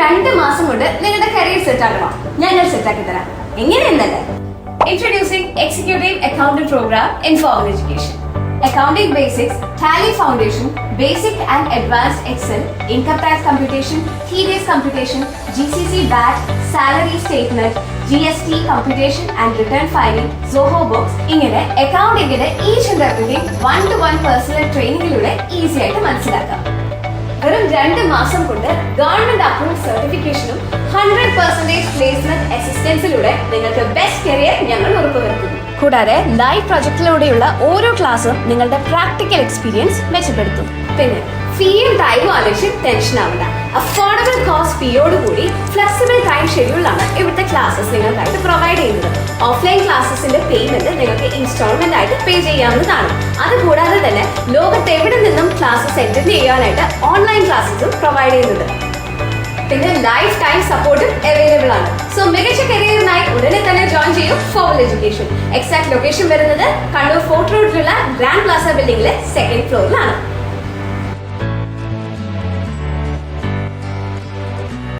2 മാസം കൊണ്ട് നിങ്ങളുടെ കരിയർ സെറ്റ് ആക്കണോ? ഞങ്ങൾ സെറ്റ് ആക്കി തരാം. എങ്ങനെയെന്നല്ലേ? Introducing Executive Accountant Program in Formal Education. Accounting Basics, Tally Foundation, Basic and Advanced Excel, Income Tax Computation, TDS Computation, GCC VAT, Salary Statement, GST Computation and Return Filing, Zoho Books, ഇങ്ങനെ അക്കൗണ്ടിങ്ങിന്റെ each and everything 1-to-1 personal ട്രെയിനിങ്ങിലൂടെ easy ആയിട്ട് മനസ്സിലാക്കാം. വെറും 2 മാസം കൊണ്ട് government approved സർട്ടിഫിക്കേഷനും 100% placement അസിസ്റ്റൻസിലൂടെ നിങ്ങൾക്ക് ബെസ്റ്റ് കരിയർ ഞങ്ങൾ ഉറപ്പുവരുത്തുന്നു. കൂടാതെ ലൈവ് പ്രൊജക്ടിലൂടെയുള്ള ഓരോ ക്ലാസ്സും നിങ്ങളുടെ പ്രാക്ടിക്കൽ എക്സ്പീരിയൻസ് മെച്ചപ്പെടുത്തും. പിന്നെ ഫീയും ടൈമും ആലോചിച്ച് ടെൻഷൻ ആവില്ല. അഫോർഡബിൾ കോസ്റ്റ് ഫീയോടുകൂടി ഫ്ലെക്സിബിൾ ടൈം ഷെഡ്യൂളാണ് ഇവിടുത്തെ ക്ലാസ്സസ് നിങ്ങൾക്കായിട്ട് പ്രൊവൈഡ് ചെയ്യുന്നത്. ഓഫ്ലൈൻ ക്ലാസ്സസിന്റെ പേയ്മെന്റ് നിങ്ങൾക്ക് ഇൻസ്റ്റാൾമെന്റ് ആയിട്ട് പേ ചെയ്യാവുന്നതാണ്. അതുകൂടാതെ തന്നെ ലോകത്ത് എവിടെ നിന്നും ക്ലാസ്സസ് അറ്റൻഡ് ചെയ്യാനായിട്ട് ഓൺലൈൻ ക്ലാസ്സസും പ്രൊവൈഡ് ചെയ്യുന്നുണ്ട്. പിന്നെ ലൈഫ് ടൈം സപ്പോർട്ടും അവൈലബിൾ ആണ്. സോ മികച്ച കരിയറിനായി ഉടനെ തന്നെ ജോയിൻ ചെയ്യും ഫോർമൽ എഡ്യൂക്കേഷൻ. എക്സാക്ട് ലൊക്കേഷൻ വരുന്നത് കണ്ണൂർ ഫോർട്ട് റോഡിലുള്ള ഗ്രാൻഡ് പ്ലാസ ബിൽഡിംഗിലെ 2nd ഫ്ലോറിലാണ്.